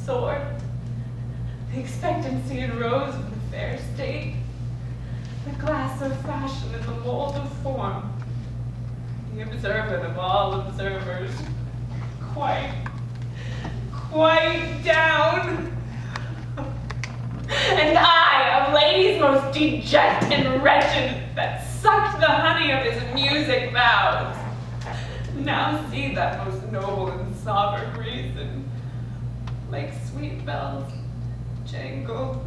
sword, the expectancy and rose of the fair state, the glass of fashion and the mold of form, the observant of all observers, quite down. And I, of ladies most deject and wretched, that sucked the honey of his music vows, now see that most noble and sovereign reason, like sweet bells, jangled,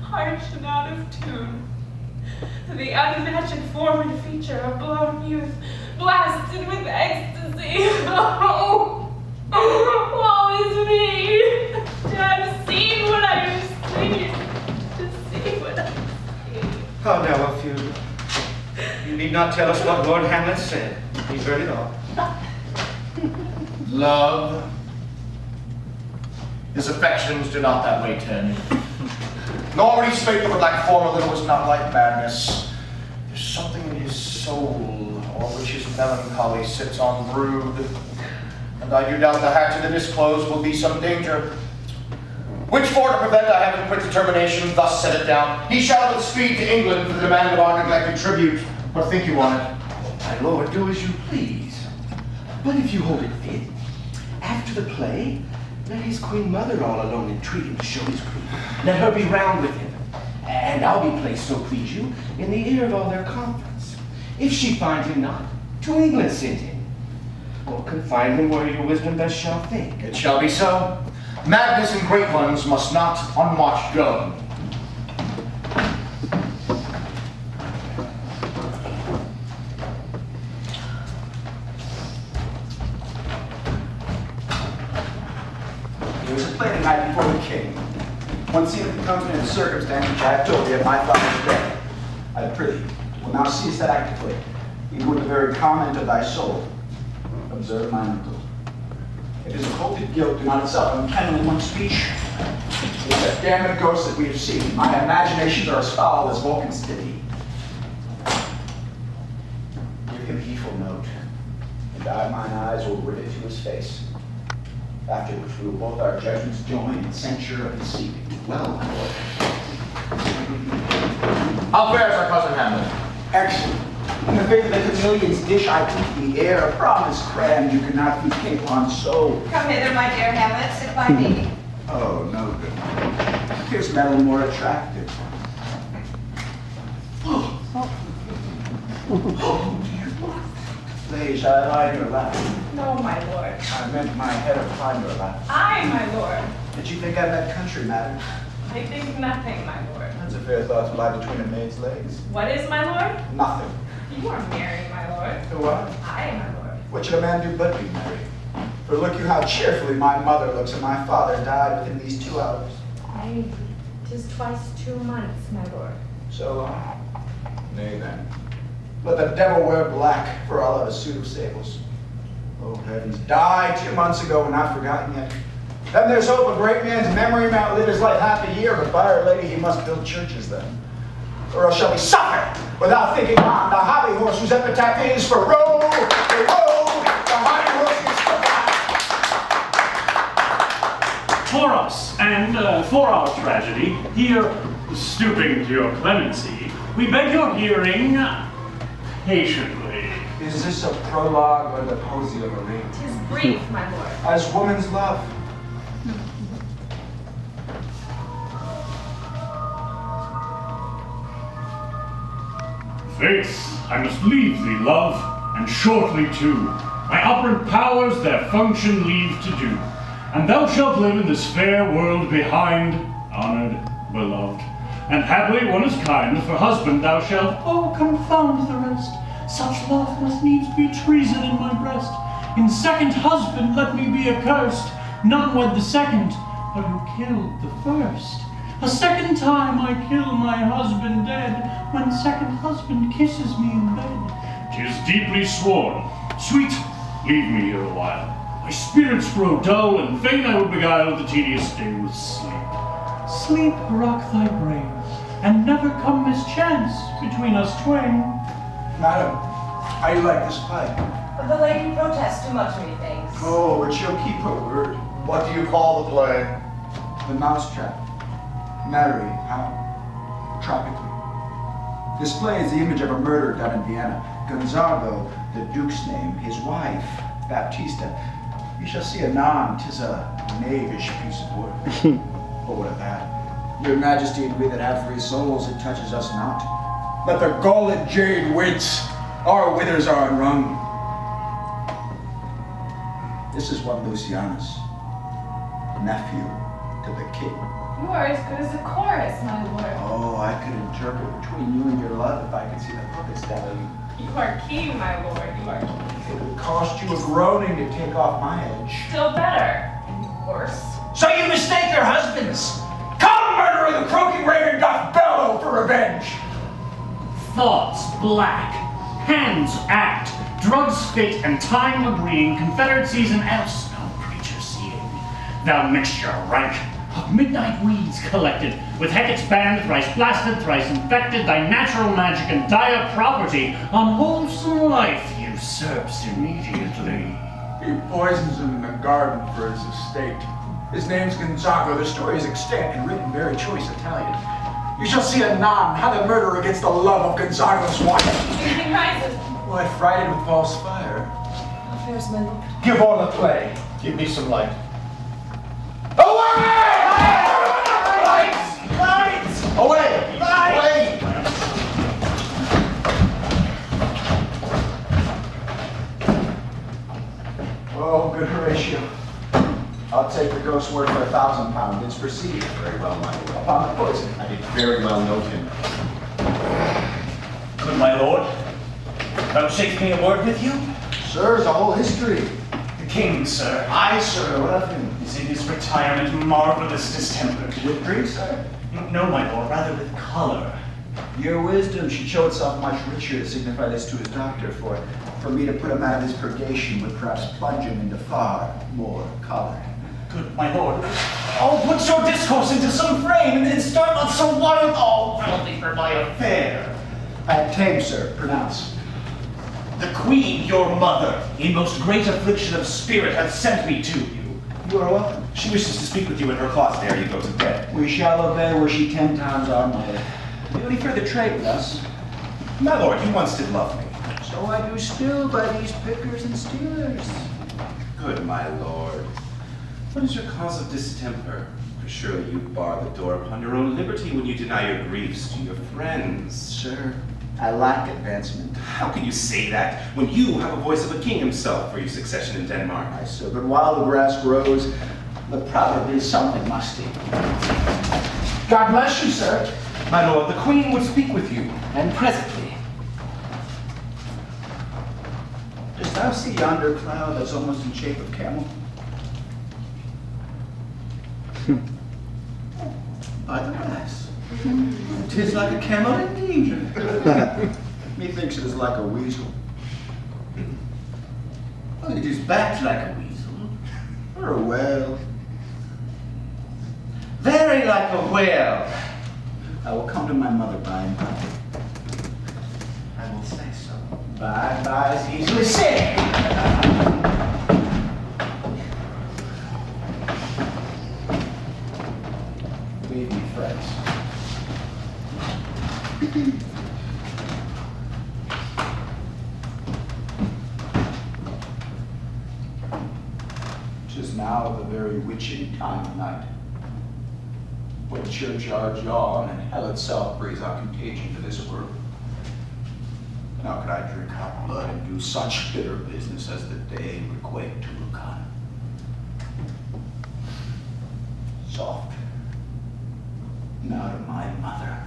harsh and out of tune, the unmatched form and feature of blown youth, blasted with ecstasy. Oh, woe is me, to have seen what I have seen, to see what I have seen. Oh, now, if you need not tell us what Lord Hamlet said. He's heard it all. Love. His affections do not that way tend. Nor when he spake of it like formerly was not like madness. There's something in his soul, o'er which his melancholy sits on brood. And I do doubt the hatch of the disclosed will be some danger. Which for to prevent, I have in quick determination thus set it down. He shall with speed to England for the demand of our neglected tribute. What think you on it? My lord, do as you please. But if you hold it fit, after the play, let his queen mother all alone entreat him to show his grief. Let her be round with him, and I'll be placed, so please you, in the ear of all their conference. If she find him not, to England send him, or confine him where your wisdom best shall think. It shall be so. Madness and great ones must not unwatched go. It was a play the night before the king. One scene that becomes me in a circumstance which I have told thee of my father's death. I prithee, will now cease that actively, even with the very comment of thy soul. Observe my mental. It is occulted guilt, do not itself unkennel in one speech. It is that damned ghost that we have seen. My imaginations are as foul as Vulcan's ditty. Give him heedful note, and I mine eyes will rivet to his face. After which we will both our judgments join in censure of his seeking. Well, my lord. How fares our cousin Hamlet? Excellent. In the faith that the millions dish I eat the air, promise crammed you cannot feed capon so. Come hither, my dear Hamlet, sit by me. Oh, no good. Here's metal more attractive. Oh, dear. Lay, shall I lie in your lap? No, my lord. I meant my head upon your lap. Aye, my lord. Did you think I meant country, madam? I think nothing, my lord. That's a fair thought to lie between a maid's legs. What is, my lord? Nothing. You are married, my lord. Who are? Aye, my lord. What should a man do but be married? For look you how cheerfully my mother looks, and my father died within these 2 hours. Aye, 'tis twice 2 months, my lord. So long? Nay then. Let the devil wear black, for I'll have a suit of sables. Oh heavens, died 2 months ago and not forgotten yet. Then there's hope a great man's memory may outlive his life half a year, but by Our Lady he must build churches then. Or else shall we suffer without thinking on the hobby horse whose epitaph is for row, the hobby horse is for For us, and for our tragedy, here, stooping to your clemency, we beg your hearing patiently. Is this a prologue or the posy of a ring? 'Tis brief, my lord. As woman's love. Faith, I must leave thee, love, and shortly too. My operant powers their function leave to do. And thou shalt live in this fair world behind, honored, beloved. And happily one is kind, for husband thou shalt, oh, confound the rest. Such love must needs be treason in my breast. In second husband let me be accursed. None wed the second, but who killed the first. A second time I kill my husband dead, when second husband kisses me in bed. 'Tis deeply sworn. Sweet, leave me here a while. My spirits grow dull, and fain I would beguile the tedious day with sleep. Sleep rock thy brain, and never come mischance between us twain. Madam, how you like this play? The lady protests too much, methinks. Oh, but she'll keep her word. What do you call the play? The mousetrap. Mary, how tropically. This play is the image of a murder done in Vienna. Gonzago, the Duke's name, his wife, Baptista. You shall see anon, 'tis a knavish piece of work. But what of that? Your Majesty and we that have free souls, it touches us not. Let the galled jade wince, our withers are unwrung. This is one Lucianus, nephew to the king. You are as good as a chorus, my lord. Oh, I could interpret between you and your love if I could see the puppets down you. You are king, my lord. You are king. It would cost you a groaning to take off my edge. Still better. And worse. So you mistake your husbands! Come, murderer, the croaking raven doth bellow for revenge! Thoughts black, hands act, drugs fit, and time agreeing, confederacies and else no creature seeing. Thou mixture rank, of midnight weeds collected, with Hecate's band thrice blasted, thrice infected, thy natural magic and dire property, unwholesome life usurps immediately. He poisons him in the garden for his estate. His name's Gonzago, the story is extant and written very choice Italian. You shall see anon how the murderer gets the love of Gonzago's wife. Anything rises. Why, frighted with false fire. How fares my lord? Give all the play. Give me some light. Away! Lights! Lights! Away! Lights! Away! Oh, good Horatio. I'll take the ghost's word for £1,000. It's received. Very well, my lord. Upon the poison. I did very well note him. Good my lord, vouchsafe me a word with you? Sir, the whole history. The king, sir, Aye, sir, what of him? is in his retirement marvelous distempered. With drink, sir? No, my lord, rather with color. Your wisdom should show itself much richer to signify this to his doctor, for me to put him out of his purgation would perhaps plunge him into far more color. Good my lord. Oh, put your discourse into some frame, and start not so wild. Oh, penalty for my affair. I am tame, sir. Pronounce. The queen, your mother, in most great affliction of spirit, hath sent me to you. You are welcome. She wishes to speak with you in her closet ere you go to bed. We shall obey were she 10 times our mother. Do you any further trade with us? My lord, you once did love me. So I do still by these pickers and stealers. Good, my lord. What is your cause of distemper? For surely you bar the door upon your own liberty when you deny your griefs to your friends. Sir, I lack advancement. How can you say that when you have a voice of a king himself for your succession in Denmark? Aye, sir, but while the grass grows, the probably something must be. God bless you, sir. My lord, the queen would speak with you. And presently. Dost thou see yonder cloud that's almost in shape of camel? By the grass. 'Tis like a camel indeed. Methinks it is like a weasel. Well, it is backed like a weasel. Or a whale. Very like a whale. I will come to my mother by and by. I will say so. By and by is easily said. Leave me, friends. 'Tis now the very witching time of night, when churchyards yawn and hell itself breathes out contagion to this world. Now could I drink hot blood and do such bitter business as the day would quake to look on. Soft, now to my mother.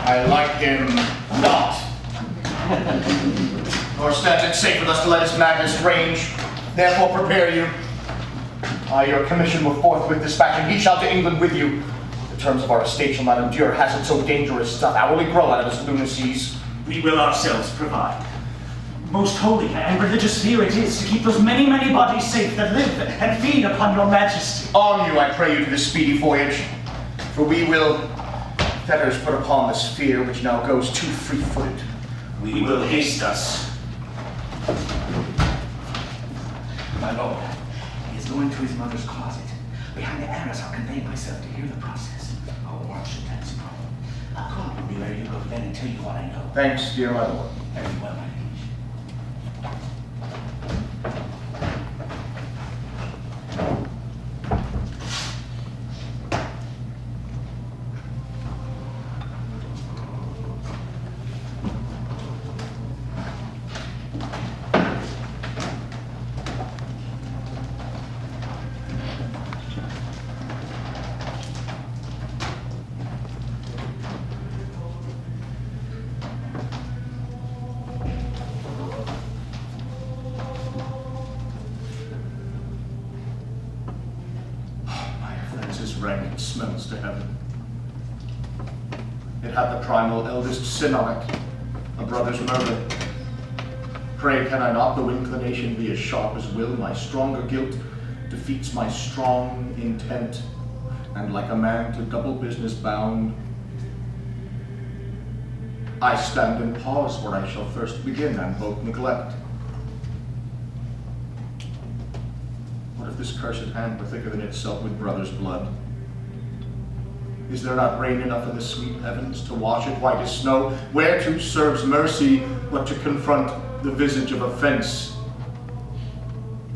I like him not. Nor stands it safe with us to let his madness range. Therefore prepare you. I your commission will forthwith dispatch, and he shall to England with you. The terms of our estate shall not endure hazard so dangerous doth hourly grow out of his lunacies. We will ourselves provide. Most holy and religious fear it is to keep those many, many bodies safe that live and feed upon your majesty. On you, I pray you, to this speedy voyage, for we will fetters put upon this fear which now goes too free-footed. We will haste us. My lord, he is going to his mother's closet. Behind the arras, I'll convey myself to hear the process. I'll watch the dance. Call on me where you go then and tell you what I know. Thanks, dear my lord. Very well, my liege. Rank smells to heaven. It had the primal eldest sin on it, a brother's murder. Pray, can I not, though inclination be as sharp as will, my stronger guilt defeats my strong intent, and like a man to double business bound, I stand and pause where I shall first begin and both neglect. What if this cursed hand were thicker than itself with brother's blood? Is there not rain enough in the sweet heavens to wash it white as snow? Whereto serves mercy but to confront the visage of offense?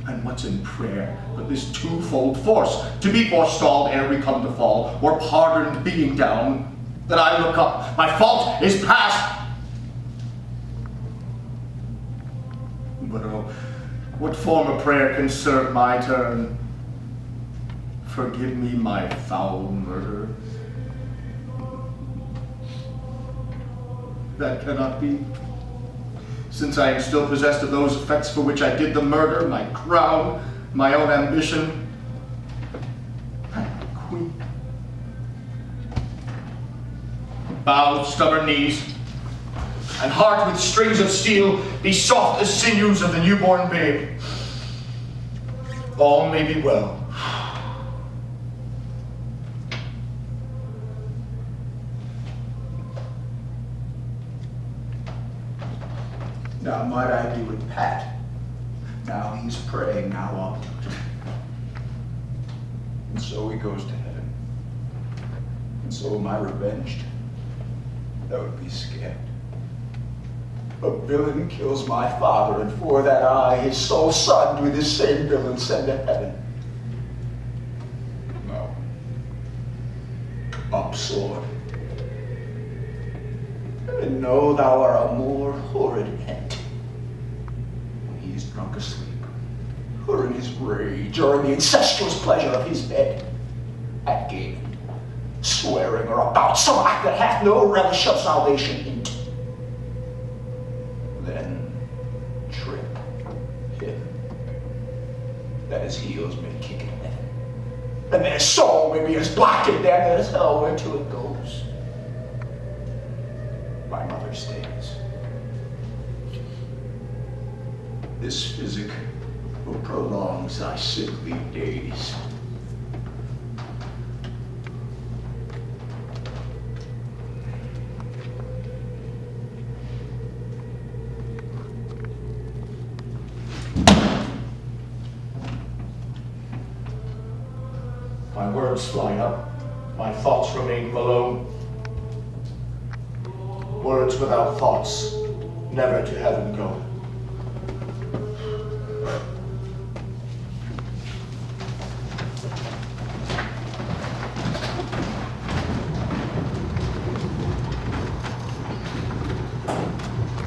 And what's in prayer but this twofold force, to be forestalled ere we come to fall, or pardoned being down, that I look up, my fault is past. But oh, what form of prayer can serve my turn? Forgive me my foul murder. That cannot be, since I am still possessed of those effects for which I did the murder, my crown, my own ambition. Queen. Bow stubborn knees, and heart with strings of steel, be soft as sinews of the newborn babe. All may be well. Now might I be with Pat. Now he's praying, now I'm tempted. And so he goes to heaven. And so am I revenged. That would be scared. A villain kills my father, and for that I, his sole son, with his same villain send to heaven. No. Up, sword. And know thou art a more horrid end. When he is drunk asleep, or in his rage, or in the incestuous pleasure of his bed, at gaming, swearing, or about some act that hath no relish of salvation in it. Then trip him, that his heels may kick in heaven, and their soul may be as black in them as hell whereto it goes. My mother stays. This physic will prolong thy sickly days. My words fly up, my thoughts remain below. Words without thoughts never to heaven go.